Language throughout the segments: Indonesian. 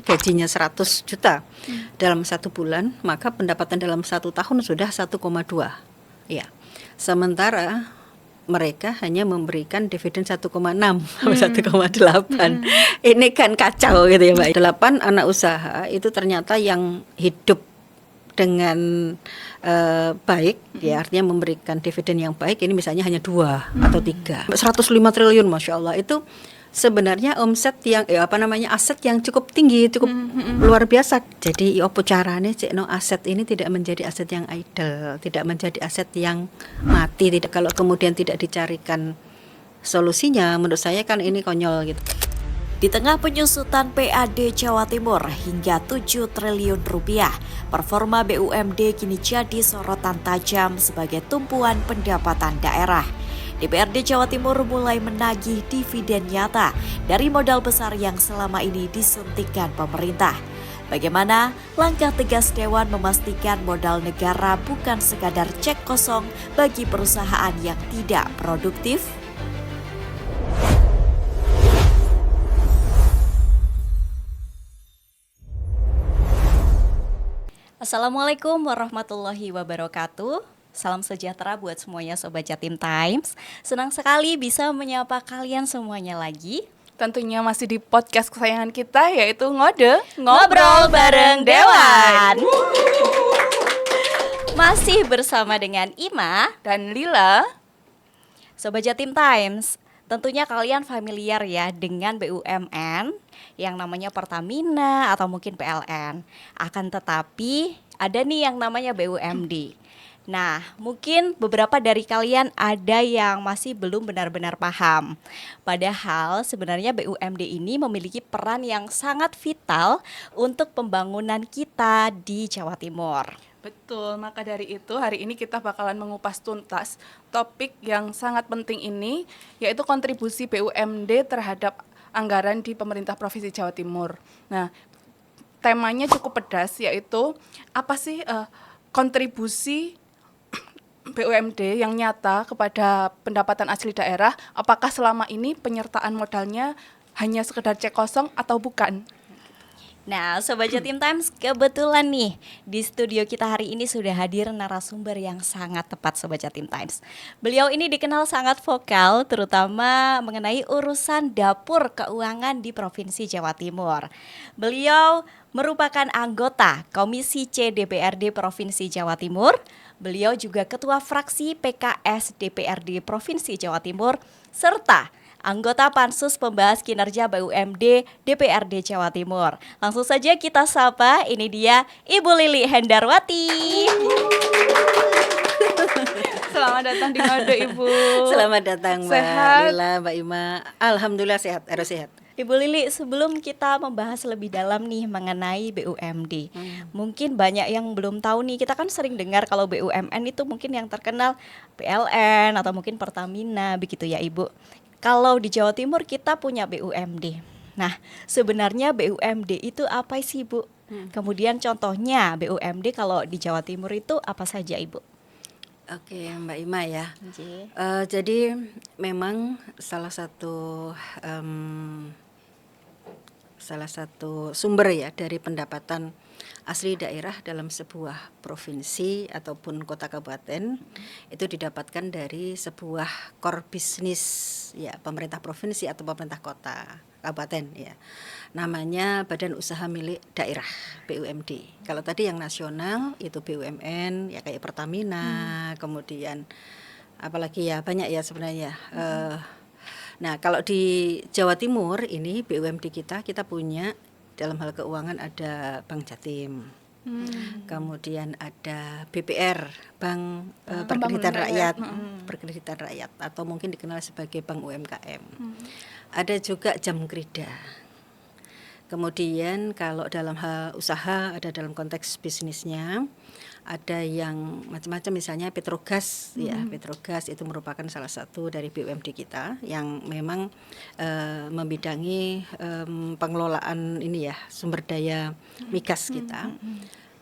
gajinya 100 juta dalam 1 bulan, maka pendapatan dalam 1 tahun sudah 1,2. Ya. Sementara mereka hanya memberikan dividen 1,6 sampai 1,8. Ini kan kacau gitu ya, Mbak. 8 anak usaha itu ternyata yang hidup dengan baik, ya artinya memberikan dividen yang baik, ini misalnya hanya 2 atau 3. 105 triliun, Masya Allah, itu sebenarnya omset yang aset yang cukup tinggi, cukup luar biasa. Jadi opo carane cekno aset ini tidak menjadi aset yang idle, tidak menjadi aset yang mati, tidak, kalau kemudian tidak dicarikan solusinya, menurut saya kan ini konyol gitu. Di tengah penyusutan PAD Jawa Timur hingga 7 triliun rupiah, performa BUMD kini jadi sorotan tajam sebagai tumpuan pendapatan daerah. DPRD Jawa Timur mulai menagih dividen nyata dari modal besar yang selama ini disuntikkan pemerintah. Bagaimana langkah tegas Dewan memastikan modal negara bukan sekadar cek kosong bagi perusahaan yang tidak produktif? Assalamualaikum warahmatullahi wabarakatuh. Salam sejahtera buat semuanya Sobat Jatim Times. Senang sekali bisa menyapa kalian semuanya lagi. Tentunya masih di podcast kesayangan kita, yaitu Ngobrol bareng Dewan. Masih bersama dengan Ima dan Lila. Sobat Jatim Times, tentunya kalian familiar ya dengan BUMN yang namanya Pertamina atau mungkin PLN. Akan tetapi ada nih yang namanya BUMD. Nah, mungkin beberapa dari kalian ada yang masih belum benar-benar paham. Padahal sebenarnya BUMD ini memiliki peran yang sangat vital untuk pembangunan kita di Jawa Timur. Betul, maka dari itu hari ini kita bakalan mengupas tuntas topik yang sangat penting ini, yaitu kontribusi BUMD terhadap anggaran di pemerintah Provinsi Jawa Timur. Nah, temanya cukup pedas, yaitu apa sih kontribusi BUMD yang nyata kepada pendapatan asli daerah, apakah selama ini penyertaan modalnya hanya sekedar cek kosong atau bukan? Nah, Sobat Jatim Times, kebetulan nih di studio kita hari ini sudah hadir narasumber yang sangat tepat Sobat Jatim Times. Beliau ini dikenal sangat vokal terutama mengenai urusan dapur keuangan di Provinsi Jawa Timur. Beliau merupakan anggota Komisi C DPRD Provinsi Jawa Timur. Beliau juga ketua fraksi PKS DPRD Provinsi Jawa Timur serta anggota Pansus Pembahas Kinerja BUMD DPRD Jawa Timur. Langsung saja kita sapa, ini dia Ibu Lili Hendarwati. Selamat datang di Ngode, Ibu. Selamat datang Mbak Sehat? Lila, Mbak Ima. Alhamdulillah sehat, harus sehat. Ibu Lili, sebelum kita membahas lebih dalam nih mengenai BUMD, mungkin banyak yang belum tahu nih, kita kan sering dengar kalau BUMN itu mungkin yang terkenal PLN atau mungkin Pertamina, begitu ya Ibu. Kalau di Jawa Timur kita punya BUMD. Nah, sebenarnya BUMD itu apa sih, Bu? Kemudian contohnya BUMD kalau di Jawa Timur itu apa saja, Ibu? Oke, Mbak Ima ya. Jadi memang salah satu sumber ya dari pendapatan asli daerah dalam sebuah provinsi ataupun kota kabupaten itu didapatkan dari sebuah core bisnis ya pemerintah provinsi atau pemerintah kota kabupaten ya. Namanya Badan Usaha Milik Daerah BUMD. Kalau tadi yang nasional itu BUMN ya kayak Pertamina, kemudian apalagi ya banyak ya sebenarnya. Nah, kalau di Jawa Timur ini BUMD kita punya dalam hal keuangan ada Bank Jatim, kemudian ada BPR, Bank Perkreditan Rakyat, Perkreditan Rakyat atau mungkin dikenal sebagai Bank UMKM. Ada juga Jamkrida. Kemudian kalau dalam hal usaha ada dalam konteks bisnisnya ada yang macam-macam, misalnya Petrogas ya, Petrogas itu merupakan salah satu dari BUMD kita yang memang membidangi pengelolaan ini ya sumber daya migas kita.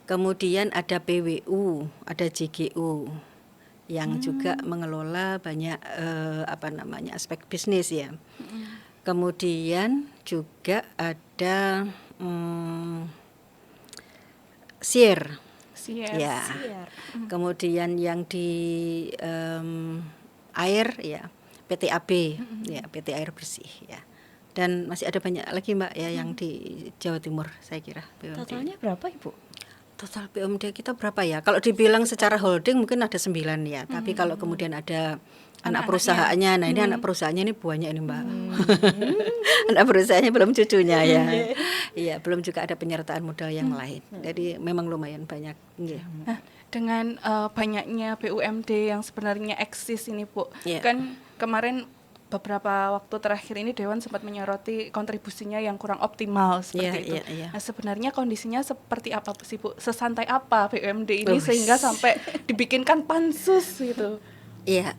Kemudian ada PWU, ada JGU yang juga mengelola banyak aspek bisnis ya. Kemudian juga ada Sier. Siap. Ya. Siar. Kemudian yang di air ya PT AB ya, PT Air Bersih ya. Dan masih ada banyak lagi Mbak ya yang di Jawa Timur saya kira BUMD. Totalnya berapa Ibu? Total BUMD kita berapa ya? Kalau dibilang secara holding mungkin ada 9 ya. Tapi kalau kemudian ada anak perusahaannya, nah ini anak perusahaannya ini banyak ini Mbak. Anak perusahaannya belum cucunya ya. Iya, belum juga ada penyertaan modal yang lain. Jadi memang lumayan banyak. Iya. Nah, dengan banyaknya BUMD yang sebenarnya eksis ini Bu, Iya. kan kemarin beberapa waktu terakhir ini Dewan sempat menyoroti kontribusinya yang kurang optimal seperti itu. Iya. Nah, sebenarnya kondisinya seperti apa sih Bu? Sesantai apa BUMD ini Oh, sehingga sampai dibikinkan pansus gitu? Iya,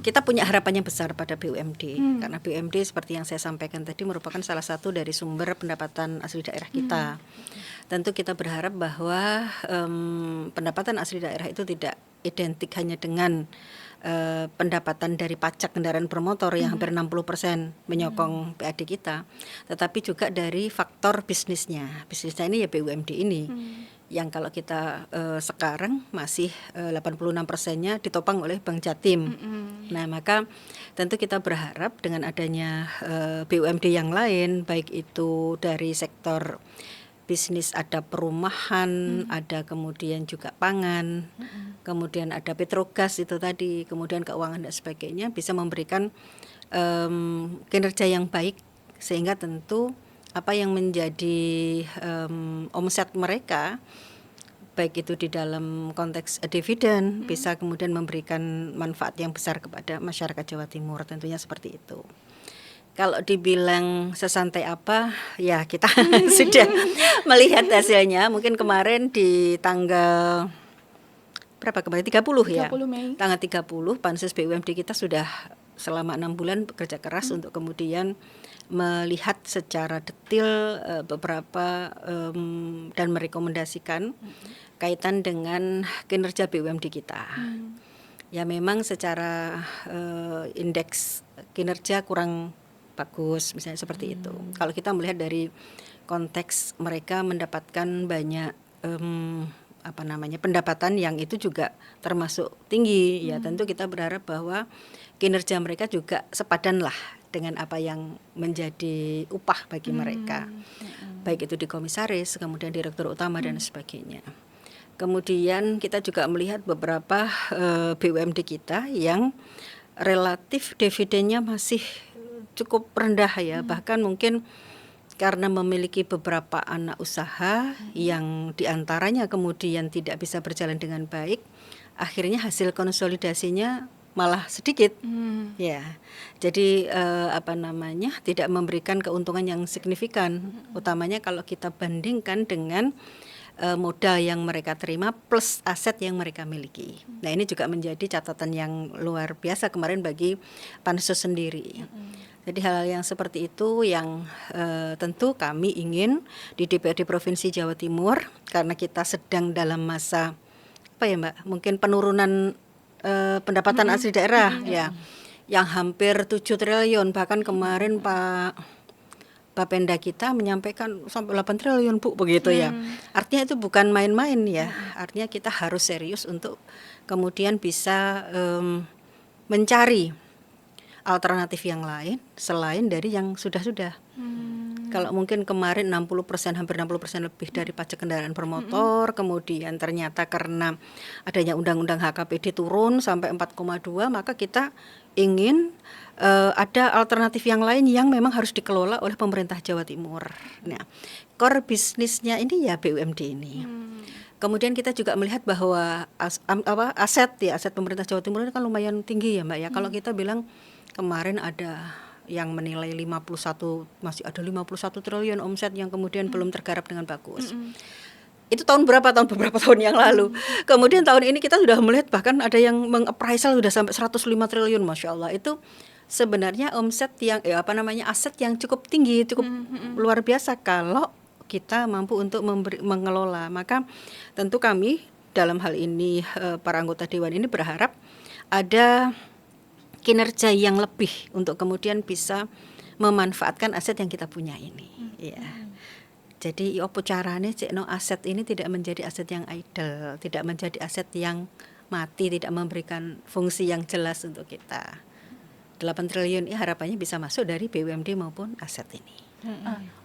kita punya harapan yang besar pada BUMD karena BUMD seperti yang saya sampaikan tadi merupakan salah satu dari sumber pendapatan asli daerah kita. Tentu kita berharap bahwa pendapatan asli daerah itu tidak identik hanya dengan pendapatan dari pajak kendaraan bermotor yang hampir 60% menyokong PAD kita, tetapi juga dari faktor bisnisnya. Bisnisnya ini ya BUMD ini. Yang kalau kita sekarang masih 86%-nya ditopang oleh Bank Jatim. Nah, maka tentu kita berharap dengan adanya BUMD yang lain, baik itu dari sektor bisnis, ada perumahan, ada kemudian juga pangan, kemudian ada petrogas itu tadi, kemudian keuangan dan sebagainya, bisa memberikan kinerja yang baik sehingga tentu apa yang menjadi omset mereka baik itu di dalam konteks dividen bisa kemudian memberikan manfaat yang besar kepada masyarakat Jawa Timur, tentunya seperti itu. Kalau dibilang sesantai apa, ya kita sudah melihat hasilnya. Mungkin kemarin di tanggal berapa kemarin 30 ya. 30 Mei. Tanggal 30 Pansus BUMD kita sudah selama 6 bulan bekerja keras untuk kemudian melihat secara detail beberapa dan merekomendasikan kaitan dengan kinerja BUMD kita. Ya memang secara indeks kinerja kurang bagus misalnya seperti itu. Kalau kita melihat dari konteks mereka mendapatkan banyak pendapatan yang itu juga termasuk tinggi, ya tentu kita berharap bahwa kinerja mereka juga sepadan lah dengan apa yang menjadi upah bagi mereka, baik itu di komisaris, kemudian direktur utama dan sebagainya. Kemudian kita juga melihat beberapa BUMD kita yang relatif dividennya masih cukup rendah ya, bahkan mungkin karena memiliki beberapa anak usaha yang diantaranya kemudian tidak bisa berjalan dengan baik, akhirnya hasil konsolidasinya malah sedikit, ya. Jadi tidak memberikan keuntungan yang signifikan, utamanya kalau kita bandingkan dengan modal yang mereka terima plus aset yang mereka miliki. Nah ini juga menjadi catatan yang luar biasa kemarin bagi Pansus sendiri. Jadi hal-hal yang seperti itu yang tentu kami ingin di DPRD Provinsi Jawa Timur, karena kita sedang dalam masa mungkin penurunan pendapatan asli daerah ya, yang hampir 7 triliun, bahkan kemarin Pak Bapenda kita menyampaikan sampai 8 triliun Bu, begitu ya. Artinya itu bukan main-main ya. Artinya kita harus serius untuk kemudian bisa mencari alternatif yang lain selain dari yang sudah-sudah. Kalau mungkin kemarin 60%, hampir 60% lebih dari pajak kendaraan bermotor, kemudian ternyata karena adanya undang-undang HKPD turun sampai 4,2, maka kita ingin ada alternatif yang lain yang memang harus dikelola oleh pemerintah Jawa Timur. Nah, core bisnisnya ini ya BUMD ini. Kemudian kita juga melihat bahwa aset pemerintah Jawa Timur ini kan lumayan tinggi ya Mbak ya. Kalau kita bilang kemarin ada yang menilai 51 triliun omset yang kemudian belum tergarap dengan bagus. Itu beberapa tahun yang lalu. Kemudian tahun ini kita sudah melihat bahkan ada yang meng-appraisal sudah sampai 105 triliun, Masya Allah. Itu sebenarnya omset yang aset yang cukup tinggi, cukup luar biasa kalau kita mampu untuk mengelola. Maka tentu kami dalam hal ini para anggota Dewan ini berharap ada kinerja yang lebih untuk kemudian bisa memanfaatkan aset yang kita punya ini. Ya. Jadi opo carane cekno aset ini tidak menjadi aset yang idle, tidak menjadi aset yang mati, tidak memberikan fungsi yang jelas untuk kita. 8 triliun ini harapannya bisa masuk dari BUMD maupun aset ini.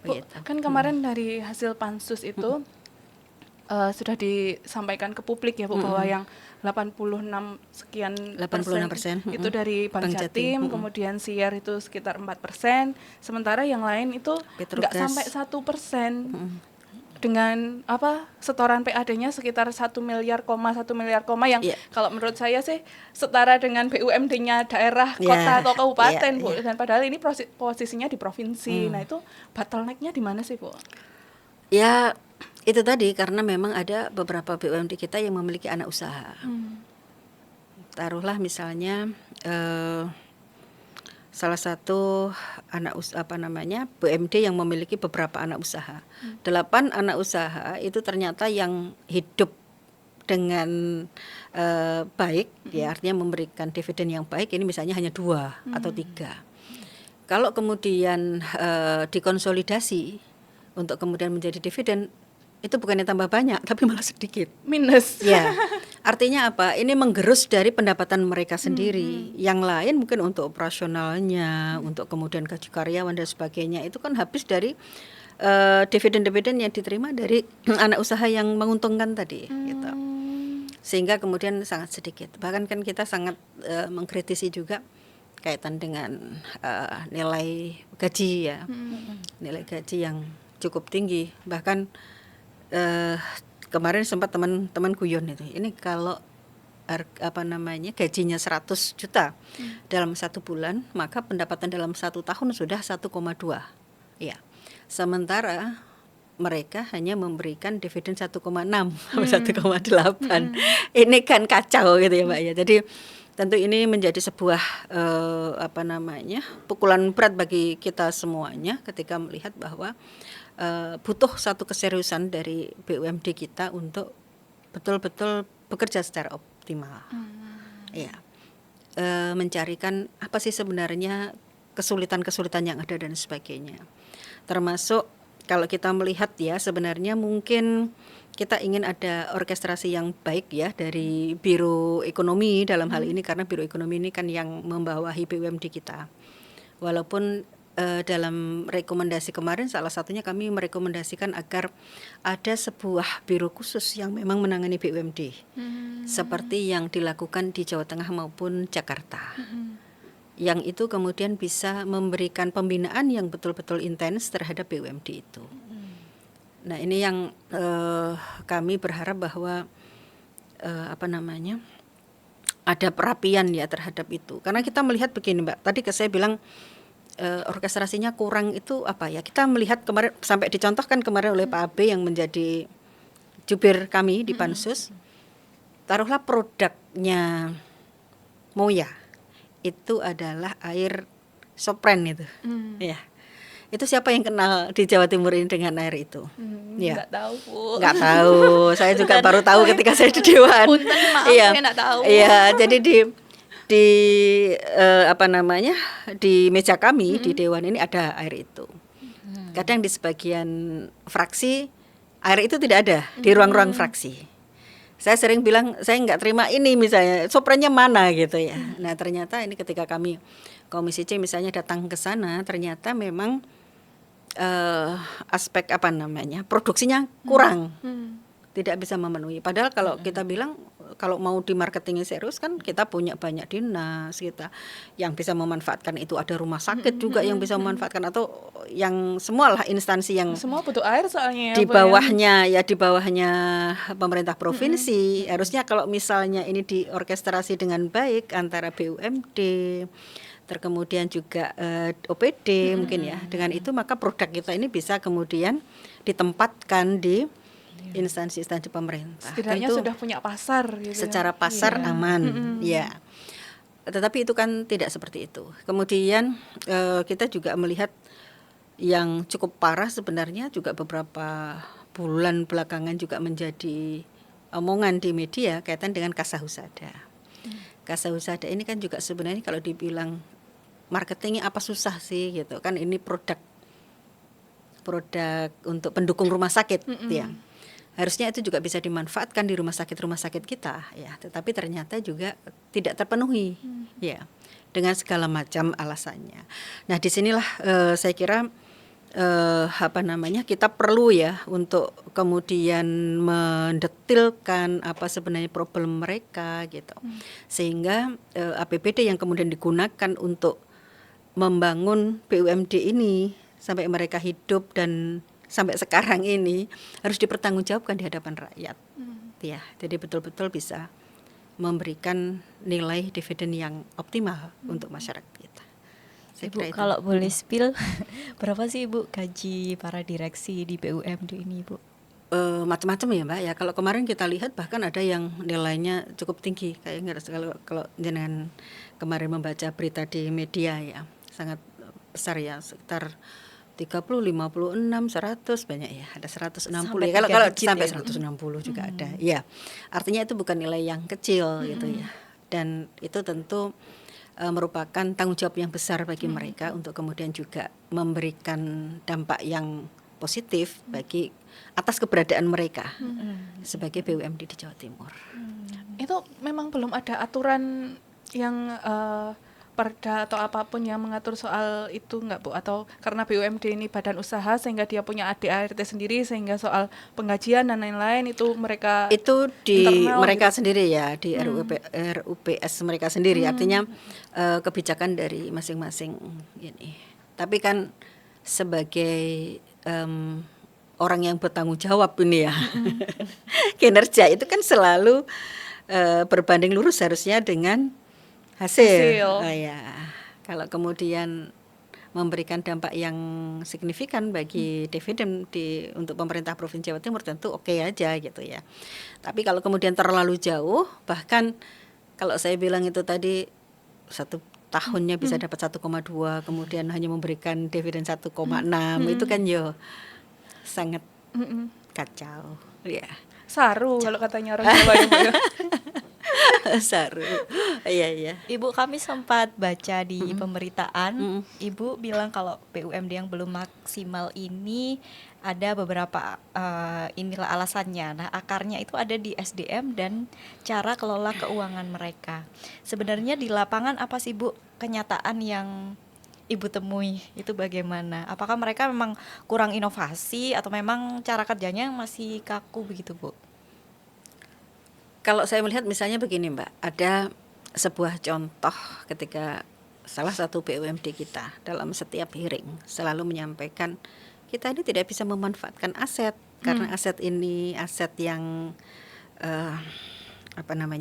Bu, Begitu. kan kemarin dari hasil pansus itu sudah disampaikan ke publik ya Bu, bahwa yang 86 sekian 86%, itu dari Bank Bank Jatim, Jatim, kemudian Siar itu sekitar 4%, sementara yang lain itu nggak Petrogas. sampai 1%. Dengan setoran PAD-nya sekitar 1 miliar, yang Iya. kalau menurut saya sih setara dengan BUMD-nya daerah, Iya, kota atau kabupaten, iya, Bu. iya. Dan padahal ini posisinya di provinsi. Nah, itu bottleneck-nya di mana sih, Bu? Ya itu tadi, karena memang ada beberapa BUMD kita yang memiliki anak usaha. Taruhlah misalnya salah satu BUMD yang memiliki beberapa anak usaha. 8 anak usaha itu ternyata yang hidup dengan baik, ya artinya memberikan dividen yang baik, ini misalnya hanya 2 atau 3. Kalau kemudian dikonsolidasi untuk kemudian menjadi dividen, itu bukannya tambah banyak, tapi malah sedikit. Minus. Ya, artinya apa? Ini menggerus dari pendapatan mereka sendiri. Yang lain mungkin untuk operasionalnya, untuk kemudian gaji karyawan dan sebagainya, itu kan habis dari dividen-dividen yang diterima dari anak usaha yang menguntungkan tadi, gitu. Sehingga kemudian sangat sedikit. Bahkan kan kita sangat mengkritisi juga kaitan dengan nilai gaji ya, nilai gaji yang cukup tinggi. Bahkan kemarin sempat teman-teman guyon itu, ini kalau gajinya 100 juta dalam 1 bulan, maka pendapatan dalam 1 tahun sudah 1,2 ya. Sementara mereka hanya memberikan dividen 1,6 atau 1,8. Ini kan kacau gitu ya Mbak ya. Jadi tentu ini menjadi sebuah pukulan berat bagi kita semuanya ketika melihat bahwa butuh satu keseriusan dari BUMD kita untuk betul-betul bekerja secara optimal. Ya, mencarikan apa sih sebenarnya kesulitan-kesulitan yang ada dan sebagainya. Termasuk kalau kita melihat ya, sebenarnya mungkin kita ingin ada orkestrasi yang baik ya dari Biro Ekonomi dalam hal ini, karena Biro Ekonomi ini kan yang membawahi BUMD kita. Walaupun dalam rekomendasi kemarin salah satunya kami merekomendasikan agar ada sebuah biro khusus yang memang menangani BUMD, seperti yang dilakukan di Jawa Tengah maupun Jakarta. Yang itu kemudian bisa memberikan pembinaan yang betul-betul intens terhadap BUMD itu. Nah, ini yang kami berharap bahwa ada perapian ya terhadap itu. Karena kita melihat begini Mbak, tadi saya bilang orkestrasinya kurang itu apa ya? Kita melihat kemarin sampai dicontohkan kemarin oleh Pak Abe yang menjadi jubir kami di Pansus. Taruhlah produknya Moya itu adalah air Sopren itu. Ya. Itu siapa yang kenal di Jawa Timur ini dengan air itu? Ya. Nggak tahu Bu. Nggak tahu. Saya juga baru tahu ketika saya di Dewan. Punten, maaf, Iya. saya nggak tahu. Iya, jadi di meja kami di Dewan ini ada air itu. Kadang di sebagian fraksi air itu tidak ada di ruang-ruang fraksi. Saya sering bilang saya nggak terima ini misalnya Soprennya mana gitu ya. Nah ternyata ini ketika kami Komisi C misalnya datang ke sana, ternyata memang aspek produksinya kurang, tidak bisa memenuhi. Padahal kalau kita bilang kalau mau di marketingnya serius kan kita punya banyak dinas kita yang bisa memanfaatkan itu, ada rumah sakit juga yang bisa memanfaatkan, atau yang semualah instansi yang Semua butuh air soalnya ya, di Bu, bawahnya pemerintah provinsi. Harusnya kalau misalnya ini diorkestrasi dengan baik antara BUMD kemudian juga OPD mungkin ya, dengan itu maka produk kita ini bisa kemudian ditempatkan di instansi-instansi pemerintah. Setidaknya Itu sudah punya pasar gitu secara ya. pasar aman, ya. Tetapi itu kan tidak seperti itu. Kemudian kita juga melihat yang cukup parah sebenarnya juga beberapa bulan belakangan juga menjadi omongan di media kaitan dengan Kasahusada. Kasahusada ini kan juga sebenarnya kalau dibilang marketingnya apa susah sih gitu kan, ini produk produk untuk pendukung rumah sakit ya. Harusnya itu juga bisa dimanfaatkan di rumah sakit kita ya, tetapi ternyata juga tidak terpenuhi ya dengan segala macam alasannya. Nah, disinilah saya kira kita perlu ya untuk kemudian mendetilkan apa sebenarnya problem mereka gitu, sehingga APBD yang kemudian digunakan untuk membangun BUMD ini sampai mereka hidup dan sampai sekarang ini harus dipertanggungjawabkan di hadapan rakyat. Ya, jadi betul-betul bisa memberikan nilai dividen yang optimal untuk masyarakat kita. Saya Ibu kira itu. kalau boleh spill berapa sih Ibu gaji para direksi di BUMD ini Ibu? Macam-macam ya Mbak ya. Kalau kemarin kita lihat bahkan ada yang nilainya cukup tinggi, kayaknya kalau jenengan kemarin membaca berita di media ya, sangat besar ya, sekitar 30, 56, 100 banyak ya, ada 160 Sampai ya. Kalau tiga digit sampai ya, 160 juga ada. Ya. Artinya itu bukan nilai yang kecil gitu ya. Dan itu tentu merupakan tanggung jawab yang besar bagi mereka untuk kemudian juga memberikan dampak yang positif bagi atas keberadaan mereka sebagai BUMD di Jawa Timur. Itu memang belum ada aturan yang perda atau apapun yang mengatur soal itu nggak Bu? Atau karena BUMD ini badan usaha sehingga dia punya ADART sendiri, sehingga soal penggajian dan lain-lain itu mereka itu di internal mereka gitu? sendiri ya, di RUPS mereka sendiri, artinya kebijakan dari masing-masing ini. Tapi kan sebagai orang yang bertanggung jawab ini ya, kinerja itu kan selalu berbanding lurus harusnya dengan hasil. Oh ya, kalau kemudian memberikan dampak yang signifikan bagi dividen untuk pemerintah Provinsi Jawa Timur tentu oke aja gitu ya. Tapi kalau kemudian terlalu jauh, bahkan kalau saya bilang itu tadi 1 tahunnya bisa dapat 1,2, kemudian hanya memberikan dividen 1,6, itu kan yo sangat kacau ya. Saru kalau katanya orang Jawa ya Bu ya. Saru. Iya. Ibu, kami sempat baca di pemberitaan, Ibu bilang kalau BUMD yang belum maksimal ini ada beberapa inilah alasannya. Nah, akarnya itu ada di SDM dan cara kelola keuangan mereka. Sebenarnya di lapangan apa sih Bu kenyataan yang Ibu temui itu bagaimana? Apakah mereka memang kurang inovasi atau memang cara kerjanya masih kaku begitu Bu? Kalau saya melihat misalnya begini Mbak, ada sebuah contoh ketika salah satu BUMD kita dalam setiap hearing selalu menyampaikan kita ini tidak bisa memanfaatkan aset karena aset ini aset yang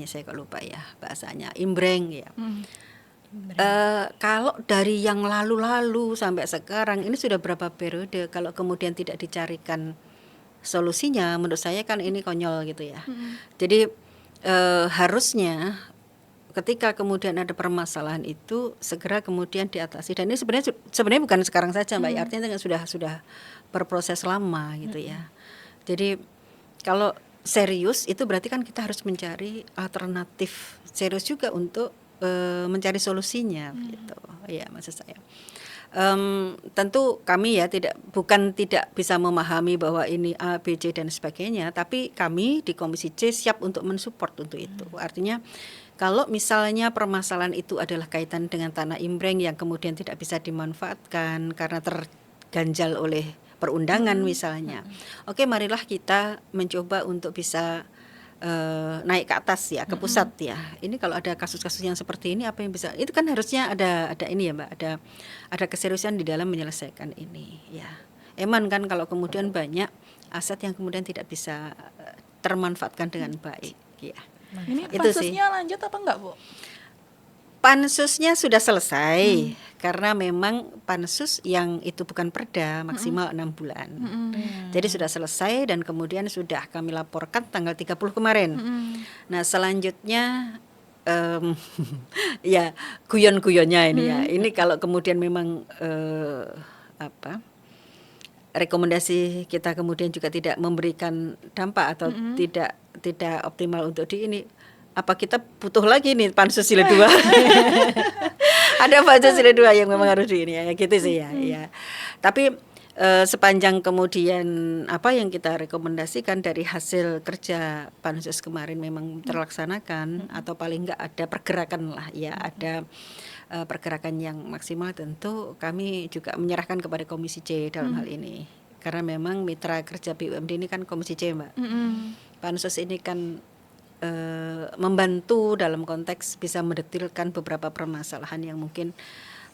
saya kok lupa ya bahasanya, imbreng ya. Kalau dari yang lalu-lalu sampai sekarang ini sudah berapa periode, kalau kemudian tidak dicarikan solusinya, menurut saya kan ini konyol gitu ya. Jadi harusnya ketika kemudian ada permasalahan itu segera kemudian diatasi, dan ini sebenarnya bukan sekarang saja Mbak, artinya sudah berproses lama gitu ya. Jadi kalau serius itu berarti kan kita harus mencari alternatif serius juga untuk mencari solusinya gitu ya maksud saya. Tentu kami ya bukan tidak bisa memahami bahwa ini A, B, C dan sebagainya, tapi kami di Komisi C siap untuk mensupport untuk itu. Artinya kalau misalnya permasalahan itu adalah kaitan dengan tanah imbreng yang kemudian tidak bisa dimanfaatkan karena terganjal oleh perundangan misalnya. Oke, marilah kita mencoba untuk bisa naik ke atas ya, ke pusat ya. Ini kalau ada kasus-kasus yang seperti ini apa yang bisa? Itu kan harusnya ada ini ya Mbak, ada keseriusan di dalam menyelesaikan ini ya. Eman kan kalau kemudian banyak aset yang kemudian tidak bisa termanfaatkan dengan baik ya. Ini itu pansusnya lanjut apa enggak Bu? Pansusnya sudah selesai karena memang pansus yang itu bukan perda maksimal 6 bulan. Jadi sudah selesai dan kemudian sudah kami laporkan tanggal 30 kemarin. Nah, selanjutnya ya guyon-guyonnya ini ya. Ini kalau kemudian memang rekomendasi kita kemudian juga tidak memberikan dampak atau tidak optimal untuk ini, apa kita butuh lagi nih pansus jilid 2? Ada pansus jilid 2 yang memang harus ini ya gitu sih ya. Tapi sepanjang kemudian apa yang kita rekomendasikan dari hasil kerja Pansus kemarin memang terlaksanakan atau paling enggak ada pergerakan lah ya, ada pergerakan yang maksimal, tentu kami juga menyerahkan kepada Komisi C dalam hal ini. Karena memang mitra kerja BUMD ini kan Komisi C, Mbak. Pansus ini kan membantu dalam konteks bisa mendetilkan beberapa permasalahan yang mungkin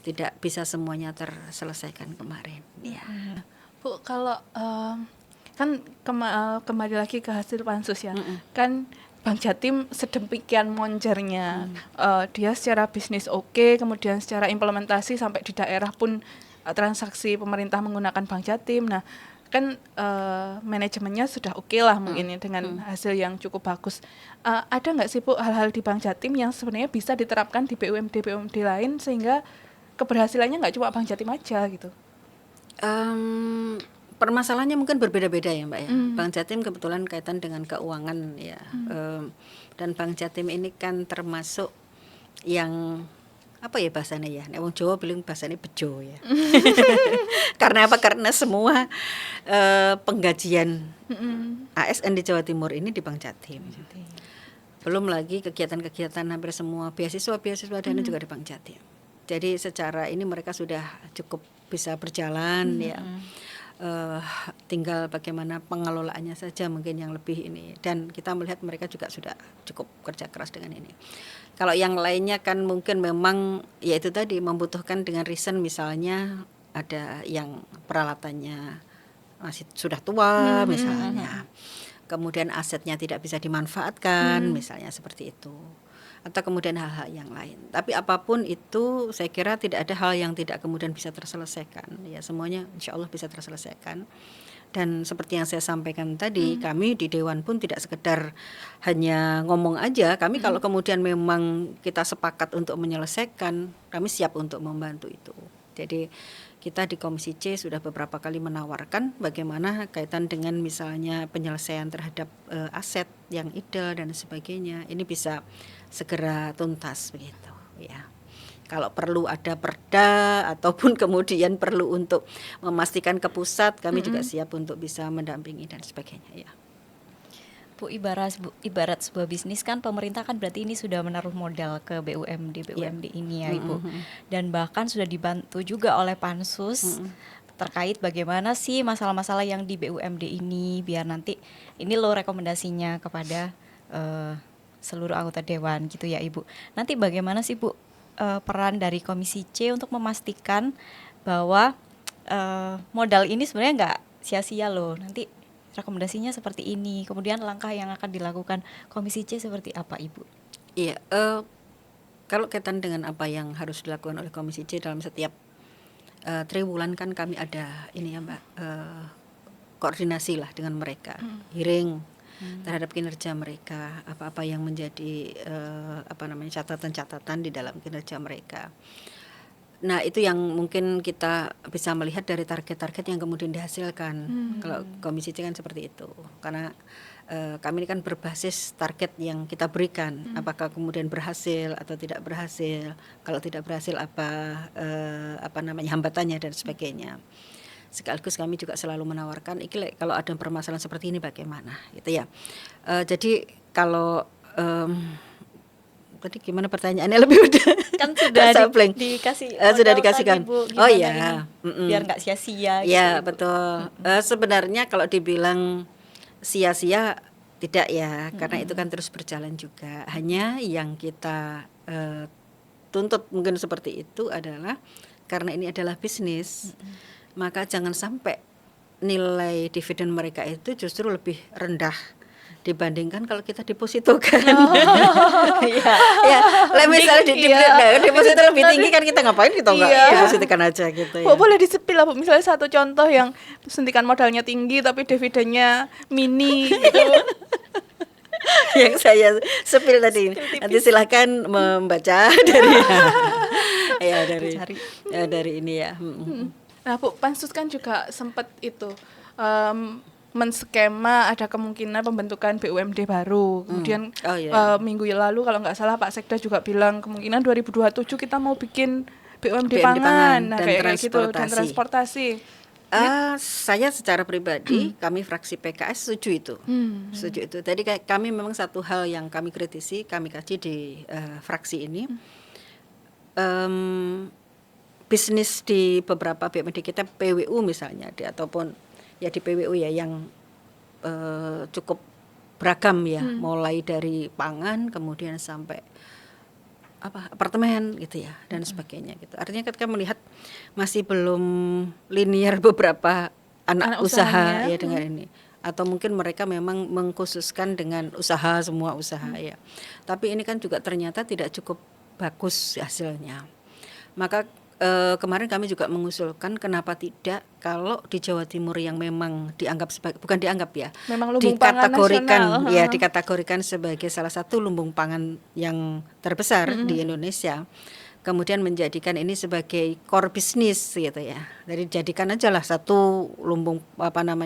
tidak bisa semuanya terselesaikan kemarin. Ya. Bu, kalau kan kembali lagi ke hasil pansus ya, kan Bank Jatim sedemikian moncernya, dia secara bisnis oke, kemudian secara implementasi sampai di daerah pun transaksi pemerintah menggunakan Bank Jatim. Nah, kan manajemennya sudah oke lah mungkin ya, dengan hasil yang cukup bagus. Ada nggak sih Bu hal-hal di Bank Jatim yang sebenarnya bisa diterapkan di BUMD lain sehingga keberhasilannya nggak cuma Bank Jatim aja gitu? Permasalahannya mungkin berbeda-beda ya Mbak ya. Bank Jatim kebetulan kaitan dengan keuangan ya, dan Bank Jatim ini kan termasuk yang apa ya bahasanya ya, nek wong Jawa bilang bahasanya bejo ya. Karena apa? Karena semua penggajian ASN di Jawa Timur ini di Bank Jatim. Belum lagi kegiatan-kegiatan hampir semua beasiswa dana juga di Bank Jatim. Jadi secara ini mereka sudah cukup bisa berjalan ya. Tinggal bagaimana pengelolaannya saja mungkin yang lebih ini, dan kita melihat mereka juga sudah cukup kerja keras dengan ini. Kalau yang lainnya kan mungkin memang ya itu tadi membutuhkan dengan reason, misalnya ada yang peralatannya masih sudah tua misalnya, kemudian asetnya tidak bisa dimanfaatkan misalnya seperti itu, atau kemudian hal-hal yang lain. Tapi apapun itu saya kira tidak ada hal yang tidak kemudian bisa terselesaikan ya, semuanya insya Allah bisa terselesaikan. Dan seperti yang saya sampaikan tadi, kami di Dewan pun tidak sekedar hanya ngomong aja, kami kalau kemudian memang kita sepakat untuk menyelesaikan, kami siap untuk membantu itu. Jadi kita di Komisi C sudah beberapa kali menawarkan bagaimana kaitan dengan misalnya penyelesaian terhadap aset yang ideal dan sebagainya, ini bisa segera tuntas begitu ya. Kalau perlu ada perda ataupun kemudian perlu untuk memastikan ke pusat, kami juga siap untuk bisa mendampingi dan sebagainya ya. Bu, ibarat sebuah bisnis kan, pemerintah kan berarti ini sudah menaruh modal ke BUMD ini ya Ibu. Dan bahkan sudah dibantu juga oleh Pansus terkait bagaimana sih masalah-masalah yang di BUMD ini, biar nanti ini loh rekomendasinya kepada seluruh anggota Dewan gitu ya Ibu. Nanti bagaimana sih Bu peran dari Komisi C untuk memastikan bahwa modal ini sebenarnya nggak sia-sia loh, nanti rekomendasinya seperti ini, kemudian langkah yang akan dilakukan Komisi C seperti apa Ibu? Iya, kalau kaitan dengan apa yang harus dilakukan oleh Komisi C dalam setiap triwulan kan kami ada ini ya Mbak, koordinasi lah dengan mereka, hearing terhadap kinerja mereka, apa-apa yang menjadi catatan-catatan di dalam kinerja mereka. Nah itu yang mungkin kita bisa melihat dari target-target yang kemudian dihasilkan. Kalau Komisi C kan seperti itu, karena kami ini kan berbasis target yang kita berikan, apakah kemudian berhasil atau tidak berhasil, kalau tidak berhasil apa namanya hambatannya dan sebagainya. Sekaligus kami juga selalu menawarkan kalau ada permasalahan seperti ini bagaimana gitu ya. Jadi kalau tadi gimana pertanyaannya lebih udah kan sudah dikasih sudah dikasihkan tadi, Bu, oh ya biar nggak sia-sia ya gitu, betul. Sebenarnya kalau dibilang sia-sia tidak ya, karena itu kan terus berjalan juga. Hanya yang kita tuntut mungkin seperti itu adalah karena ini adalah bisnis, maka jangan sampai nilai dividen mereka itu justru lebih rendah dibandingkan kalau kita depositokan. Ya, misalnya deposito lebih tinggi kan kita ngapain, kita nggak depositokan aja gitu ya. Boleh disepil lah Bu, misalnya satu contoh yang suntikan modalnya tinggi tapi dividennya mini gitu. Yang saya sepil tadi, nanti silahkan membaca dari ini ya. Nah Bu, Pansus kan juga sempat itu menskema ada kemungkinan pembentukan BUMD baru. Kemudian minggu lalu kalau nggak salah Pak Sekda juga bilang kemungkinan 2027 kita mau bikin BUMD pangan. Nah kayak gitu, dan transportasi. Saya secara pribadi, kami fraksi PKS setuju itu. Setuju itu. Tadi kami memang satu hal yang kami kritisi, kami kaji di fraksi ini. Bisnis di beberapa BUMD kita, PWU misalnya, ataupun ya di PWU ya yang cukup beragam ya, mulai dari pangan kemudian sampai apartemen gitu ya dan sebagainya gitu. Artinya ketika melihat masih belum linear beberapa anak usaha ya dengan ini, atau mungkin mereka memang mengkhususkan dengan usaha, semua usaha ya. Tapi ini kan juga ternyata tidak cukup bagus hasilnya. Maka kemarin kami juga mengusulkan kenapa tidak kalau di Jawa Timur yang memang dianggap sebagai, bukan dianggap ya, Memang lumbung pangan nasional. ya dikategorikan sebagai salah satu lumbung pangan yang terbesar di Indonesia. Kemudian menjadikan ini sebagai core bisnis gitu ya. Jadi jadikan aja lah satu lumbung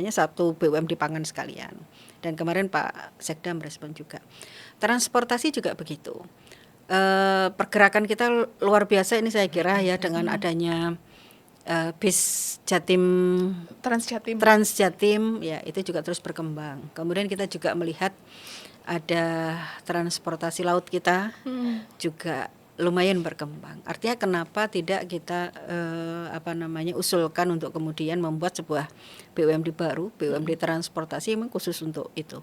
satu BUMD pangan sekalian. Dan kemarin Pak Sekda merespon juga. Transportasi juga begitu. Pergerakan kita luar biasa ini saya kira ya dengan adanya bis Transjatim ya, itu juga terus berkembang. Kemudian kita juga melihat ada transportasi laut kita juga lumayan berkembang. Artinya kenapa tidak kita usulkan untuk kemudian membuat sebuah BUMD baru, BUMD transportasi memang khusus untuk itu.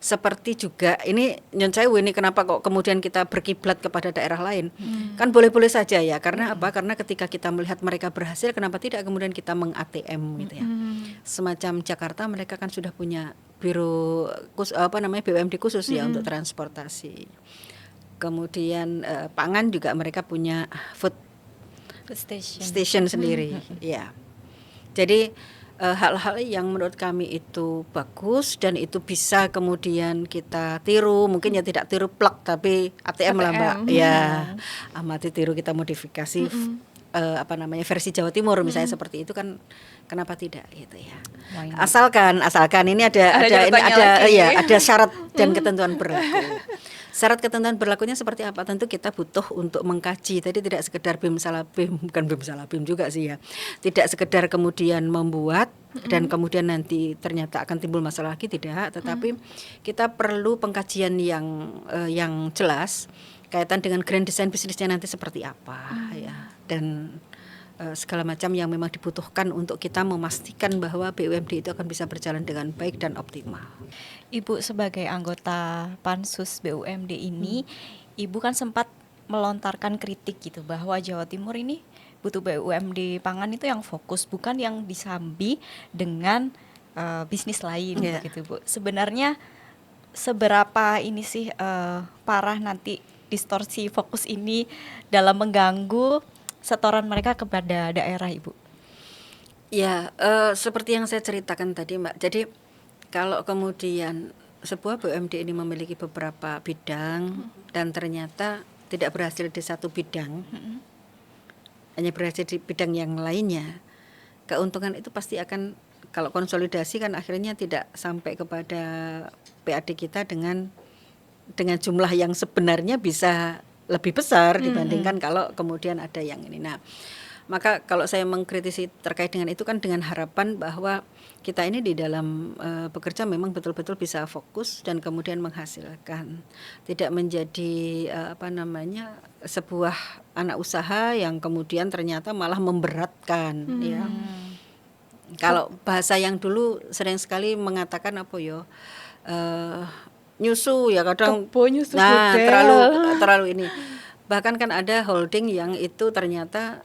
Seperti juga ini nyon sewu ini kenapa kok kemudian kita berkiblat kepada daerah lain? Kan boleh-boleh saja ya. Karena apa? Karena ketika kita melihat mereka berhasil, kenapa tidak kemudian kita meng-ATM gitu ya. Semacam Jakarta mereka kan sudah punya biro BUMD khusus ya untuk transportasi. Kemudian pangan juga mereka punya food station sendiri ya. Jadi hal-hal yang menurut kami itu bagus dan itu bisa kemudian kita tiru, mungkin ya tidak tiru plak tapi ATM lah Mbak ya. Amati tiru kita modifikasi versi Jawa Timur misalnya seperti itu kan, kenapa tidak gitu ya. Asalkan ini ada syarat dan ketentuan berlaku. Syarat ketentuan berlakunya seperti apa? Tentu kita butuh untuk mengkaji. Tadi tidak sekedar BIM salah BIM, bukan BIM salah BIM juga sih ya. Tidak sekedar kemudian membuat dan kemudian nanti ternyata akan timbul masalah lagi, tidak. Tetapi kita perlu pengkajian yang jelas kaitan dengan grand design bisnisnya nanti seperti apa ya. Dan segala macam yang memang dibutuhkan untuk kita memastikan bahwa BUMD itu akan bisa berjalan dengan baik dan optimal. Ibu sebagai anggota Pansus BUMD ini, Ibu kan sempat melontarkan kritik gitu bahwa Jawa Timur ini butuh BUMD pangan itu yang fokus, bukan yang disambi dengan bisnis lain gitu Bu. Sebenarnya seberapa ini sih parah nanti distorsi fokus ini dalam mengganggu setoran mereka kepada daerah, Ibu? Ya, seperti yang saya ceritakan tadi Mbak. Jadi kalau kemudian sebuah BUMD ini memiliki beberapa bidang dan ternyata tidak berhasil di satu bidang, hanya berhasil di bidang yang lainnya, keuntungan itu pasti akan, kalau konsolidasi kan akhirnya tidak sampai kepada PAD kita dengan jumlah yang sebenarnya bisa lebih besar dibandingkan kalau kemudian ada yang ini. Nah, maka kalau saya mengkritisi terkait dengan itu kan dengan harapan bahwa kita ini di dalam bekerja memang betul-betul bisa fokus dan kemudian menghasilkan, tidak menjadi sebuah anak usaha yang kemudian ternyata malah memberatkan ya. Kalau bahasa yang dulu sering sekali mengatakan nyusu ya kadang nyusu terlalu ini. Bahkan kan ada holding yang itu ternyata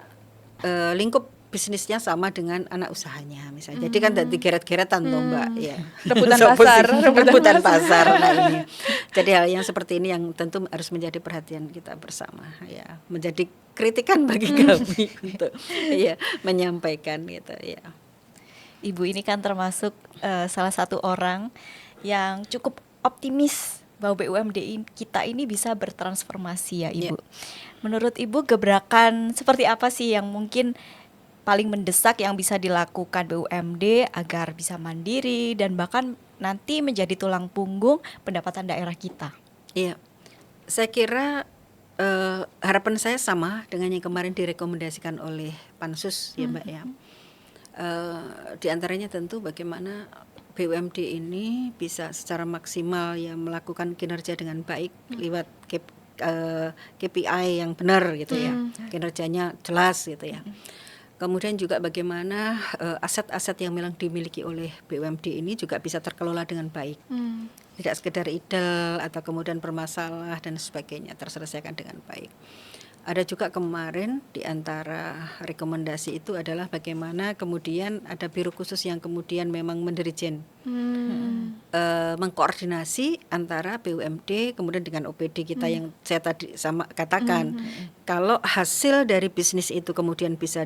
lingkup bisnisnya sama dengan anak usahanya misalnya. Jadi kan tadi geret-geretan toh Mbak ya. Rebutan pasar. Nah ini. Jadi hal yang seperti ini yang tentu harus menjadi perhatian kita bersama ya. Menjadi kritikan bagi kami untuk menyampaikan gitu ya. Ibu ini kan termasuk salah satu orang yang cukup optimis bahwa BUMD kita ini bisa bertransformasi ya Ibu. Menurut Ibu gebrakan seperti apa sih yang mungkin paling mendesak yang bisa dilakukan BUMD agar bisa mandiri dan bahkan nanti menjadi tulang punggung pendapatan daerah kita? Iya, saya kira harapan saya sama dengan yang kemarin direkomendasikan oleh Pansus ya Mbak ya. Di antaranya tentu bagaimana BUMD ini bisa secara maksimal ya melakukan kinerja dengan baik lewat KPI yang benar gitu ya, kinerjanya jelas gitu ya. Kemudian juga bagaimana aset-aset yang memang dimiliki oleh BUMD ini juga bisa terkelola dengan baik. Tidak sekedar idle atau kemudian bermasalah dan sebagainya terselesaikan dengan baik. Ada juga kemarin di antara rekomendasi itu adalah bagaimana kemudian ada biro khusus yang kemudian memang mendirijen mengkoordinasi antara BUMD kemudian dengan OPD kita yang saya tadi sama katakan. Kalau hasil dari bisnis itu kemudian bisa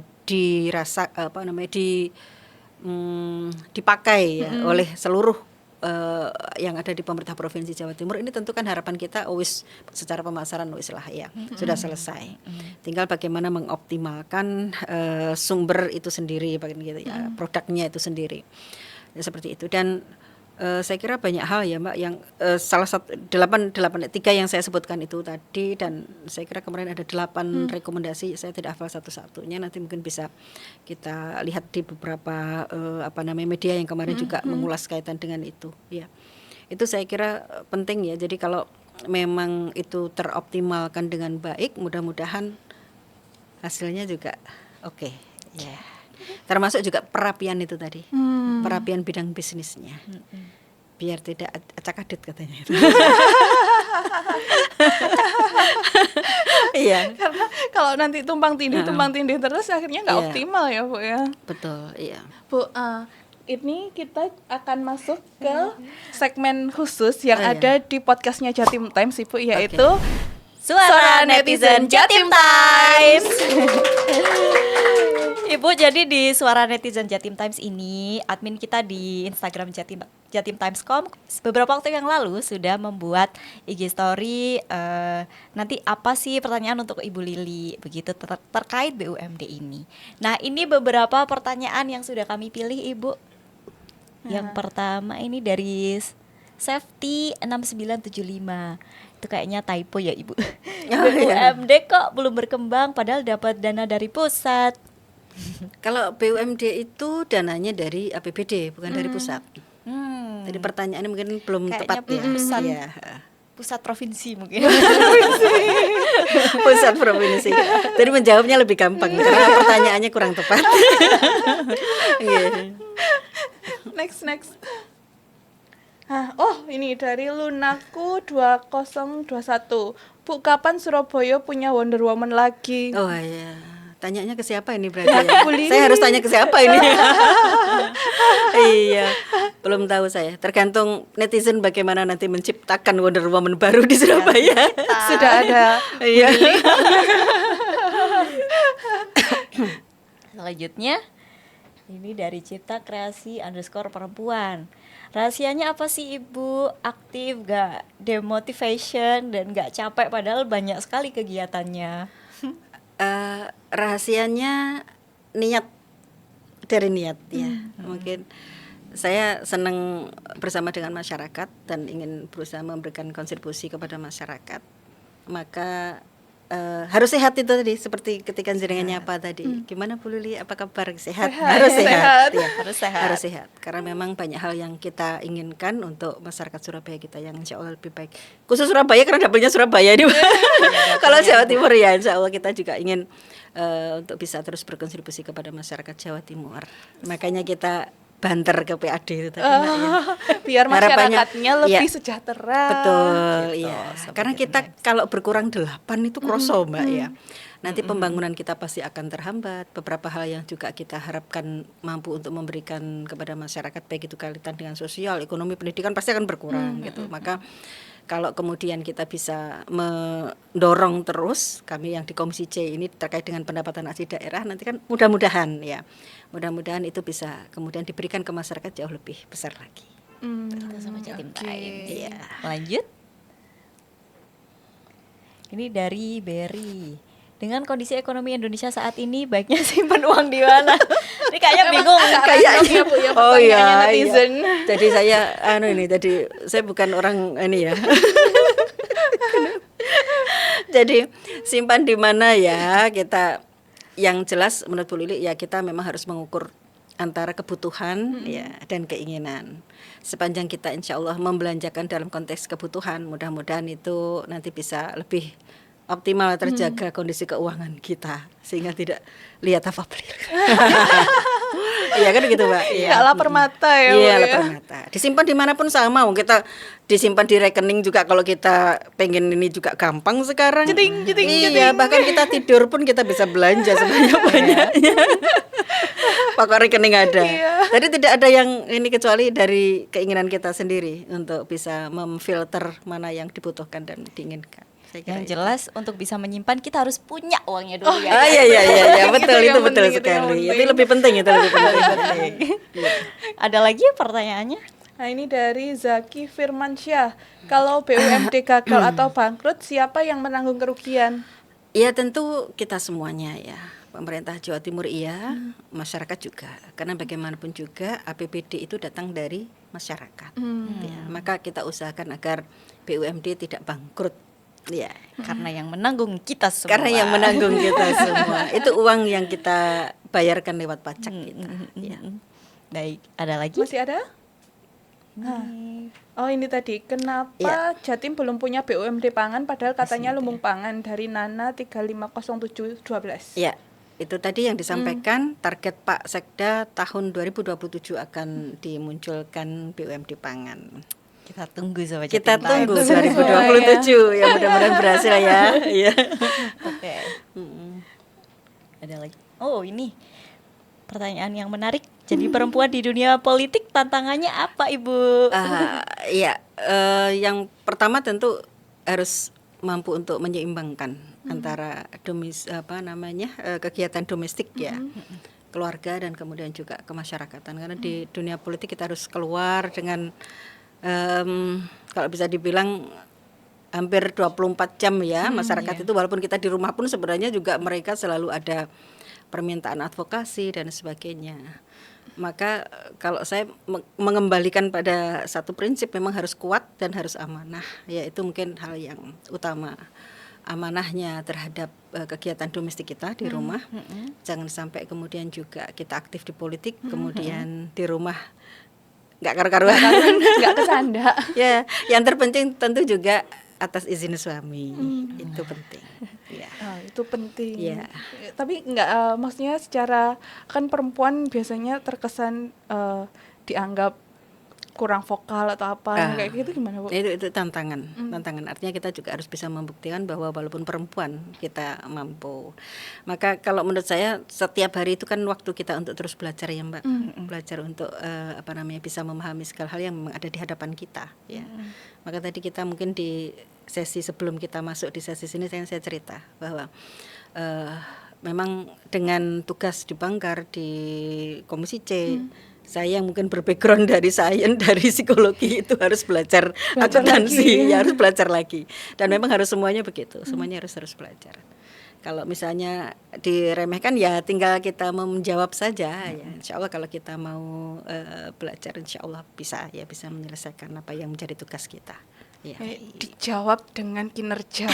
dipakai ya oleh seluruh yang ada di pemerintah Provinsi Jawa Timur, ini tentu kan harapan kita secara pemasaran lah ya sudah selesai. Tinggal bagaimana mengoptimalkan sumber itu sendiri, gitu ya, produknya itu sendiri, ya, seperti itu. Dan saya kira banyak hal ya Mbak yang salah satu 3 yang saya sebutkan itu tadi, dan saya kira kemarin ada 8 rekomendasi, saya tidak hafal satu-satunya, nanti mungkin bisa kita lihat di beberapa media yang kemarin juga mengulas kaitan dengan itu ya. Itu saya kira penting ya. Jadi kalau memang itu teroptimalkan dengan baik, mudah-mudahan hasilnya juga oke ya. Termasuk juga perapian itu tadi, perapian bidang bisnisnya, biar tidak acak-adut katanya itu. Iya. Karena kalau nanti tumpang tindih terus akhirnya nggak optimal ya Bu ya. Betul, iya. Bu, ini kita akan masuk ke segmen khusus yang ada di podcastnya Jatim Times Ibu, yaitu Suara Netizen Jatim Times. Ibu, jadi di Suara Netizen Jatim Times ini, admin kita di Instagram Jatim Times.com beberapa waktu yang lalu sudah membuat IG story nanti apa sih pertanyaan untuk Ibu Lili begitu terkait BUMD ini. Nah, ini beberapa pertanyaan yang sudah kami pilih Ibu. Yang pertama ini dari Safety 6975. Itu kayaknya typo ya Ibu. BUMD kok belum berkembang padahal dapat dana dari pusat. Kalau BUMD itu dananya dari APBD bukan dari pusat. Jadi pertanyaannya mungkin belum kayaknya tepat ya. Pusat, ya. Pusat provinsi mungkin. Pusat provinsi. Jadi menjawabnya lebih gampang karena pertanyaannya kurang tepat. Next. Ini dari Lunaku 2021. Bu, kapan Surabaya punya Wonder Woman lagi? Oh iya. Tanyanya ke siapa ini berarti ya? Saya harus tanya ke siapa ini? Iya, belum tahu saya. Tergantung netizen bagaimana nanti menciptakan Wonder Woman baru di Surabaya. Sudah ada. Iya. Selanjutnya ini dari Cipta Kreasi _perempuan. Rahasianya apa sih Ibu? Aktif, gak demotivation dan gak capek padahal banyak sekali kegiatannya. Rahasianya niat, dari niat ya. Mungkin saya senang bersama dengan masyarakat dan ingin berusaha memberikan kontribusi kepada masyarakat. Maka harus sehat itu tadi, seperti ketika jenengannya apa tadi. Gimana Bu Lili, apa kabar? Sehat. Harus sehat. Ya, harus sehat. Karena memang banyak hal yang kita inginkan untuk masyarakat Surabaya kita yang insya Allah lebih baik. Khusus Surabaya karena dapilnya Surabaya nih. Kalau Jawa Timur ya insya Allah kita juga ingin untuk bisa terus berkontribusi kepada masyarakat Jawa Timur. Makanya kita banter ke PAD itu tadi biar masyarakatnya lebih sejahtera. Betul, gitu, iya. Karena kita kalau berkurang 8 itu kroso Mbak ya. Nanti pembangunan kita pasti akan terhambat. Beberapa hal yang juga kita harapkan mampu untuk memberikan kepada masyarakat baik itu kaitan dengan sosial, ekonomi, pendidikan pasti akan berkurang gitu. Maka kalau kemudian kita bisa mendorong terus, kami yang di Komisi C ini terkait dengan pendapatan asli daerah, nanti kan mudah-mudahan itu bisa kemudian diberikan ke masyarakat jauh lebih besar lagi. Sama Jatim Times. Iya. Lanjut. Ini dari Berry. Dengan kondisi ekonomi Indonesia saat ini, baiknya simpan uang di mana? Ini kayaknya bingung. Kayaknya Bu ya, oh iya, netizen. Jadi saya saya bukan orang ini ya. Jadi simpan di mana ya, kita yang jelas menurut Bu Lili ya kita memang harus mengukur antara kebutuhan ya dan keinginan. Sepanjang kita insya Allah membelanjakan dalam konteks kebutuhan, mudah-mudahan itu nanti bisa lebih optimal terjaga kondisi keuangan kita sehingga tidak lihat apa beli. Iya kan gitu Mbak. Nggak lapar mata ya, Bu, Iya ya. lapar mata. Disimpan dimanapun sama. Kita disimpan di rekening juga kalau kita pengen ini juga gampang sekarang. Jeding, jeding, iya jeding. bahkan kita tidur pun kita bisa belanja sebanyak-banyaknya. Pokok rekening ada. Iya. Jadi tidak ada yang ini kecuali dari keinginan kita sendiri untuk bisa memfilter mana yang dibutuhkan dan diinginkan. Saya kira Yang itu. jelas untuk bisa menyimpan kita harus punya uangnya dulu ya. Ah iya betul Itu itu yang betul penting, itu yang sekali. penting. Itu lebih penting itu lebih penting. Ada lagi pertanyaannya? Nah, ini dari Zaki Firmansyah. Kalau BUMD gagal atau bangkrut, siapa yang menanggung kerugian? Ya tentu kita semuanya ya. Pemerintah Jawa Timur iya, masyarakat juga. Karena bagaimanapun juga APBD itu datang dari masyarakat. Ya, maka kita usahakan agar BUMD tidak bangkrut. Ya, Karena yang menanggung kita semua. karena yang menanggung kita semua itu uang yang kita bayarkan lewat pajak kita. Ya. Baik, ada lagi? Masih ada? Nah. Oh, ini tadi. Kenapa Ya. Jatim belum punya BUMD pangan padahal katanya lumbung pangan dari Nana 350712. Ya, itu tadi yang disampaikan target Pak Sekda tahun 2027 akan dimunculkan BUMD pangan. Kita tunggu Sobat Kita Jatim tunggu Times. 2027 ya mudah-mudahan berhasil ya. Iya. Oke. Ada lagi? Oh, ini pertanyaan yang menarik. Jadi perempuan di dunia politik tantangannya apa, Ibu? Iya, yang pertama tentu harus mampu untuk menyeimbangkan antara kegiatan domestik ya, keluarga dan kemudian juga kemasyarakatan. Karena di dunia politik kita harus keluar dengan kalau bisa dibilang hampir 24 jam ya masyarakat itu, walaupun kita di rumah pun sebenarnya juga mereka selalu ada permintaan advokasi dan sebagainya. Maka kalau saya mengembalikan pada satu prinsip, memang harus kuat dan harus amanah, ya itu mungkin hal yang utama. Amanahnya terhadap kegiatan domestik kita di rumah, jangan sampai kemudian juga kita aktif di politik, kemudian di rumah nggak karu-karuan. Nggak kesanda. Ya, yang terpenting tentu juga atas izin suami, itu penting. Ya. Oh, itu penting. Iya. Tapi nggak, maksudnya secara kan perempuan biasanya terkesan dianggap kurang vokal atau apa kayak gitu, gimana Bu? Itu tantangan. Artinya kita juga harus bisa membuktikan bahwa walaupun perempuan kita mampu. Maka kalau menurut saya setiap hari itu kan waktu kita untuk terus belajar ya Mbak. Belajar untuk bisa memahami segala hal yang memang ada di hadapan kita ya. Maka tadi kita mungkin di sesi sebelum kita masuk di sesi sini saya cerita bahwa memang dengan tugas di Banggar di Komisi C, saya yang mungkin berbackground dari sains, dari psikologi, itu harus belajar akuntansi, ya harus belajar lagi. Dan memang harus semuanya begitu, semuanya harus belajar. Kalau misalnya diremehkan ya tinggal kita menjawab saja ya. Insya Allah kalau kita mau belajar, insya Allah bisa menyelesaikan apa yang menjadi tugas kita. Ya. Dijawab dengan kinerja.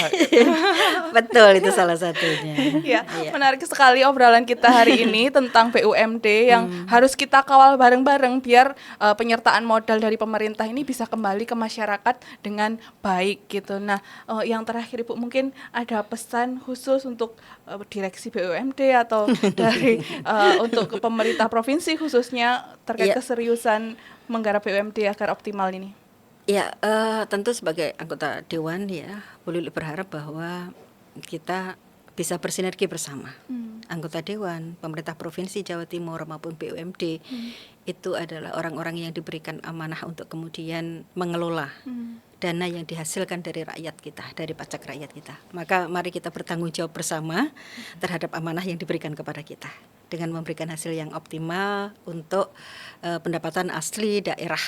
Betul, itu salah satunya. Ya, menarik sekali obrolan kita hari ini tentang BUMD yang harus kita kawal bareng-bareng biar penyertaan modal dari pemerintah ini bisa kembali ke masyarakat dengan baik gitu. Nah, yang terakhir Ibu, mungkin ada pesan khusus untuk direksi BUMD atau dari untuk pemerintah provinsi khususnya terkait keseriusan menggarap BUMD agar optimal ini. Ya, tentu sebagai anggota Dewan ya, Bu Lili berharap bahwa kita bisa bersinergi bersama. Anggota Dewan, pemerintah Provinsi Jawa Timur maupun BUMD itu adalah orang-orang yang diberikan amanah untuk kemudian mengelola dana yang dihasilkan dari rakyat kita, dari pajak rakyat kita. Maka mari kita bertanggung jawab bersama terhadap amanah yang diberikan kepada kita dengan memberikan hasil yang optimal untuk pendapatan asli daerah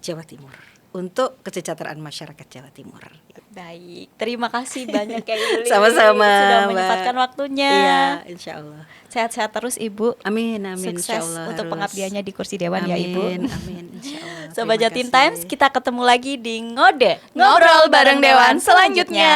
Jawa Timur, untuk kesejahteraan masyarakat Jawa Timur. Baik, terima kasih banyak ya Ibu. Sama-sama, sudah Mbak. menyempatkan waktunya. Iya, insya Allah. Sehat-sehat terus Ibu. Amin, Sukses insya Allah untuk harus. pengabdiannya di kursi Dewan Amin, ya Ibu. amin, insya Allah. Sobat Terima Jatim kasih. Times, kita ketemu lagi di Ngode. Ngobrol bareng Dewan selanjutnya.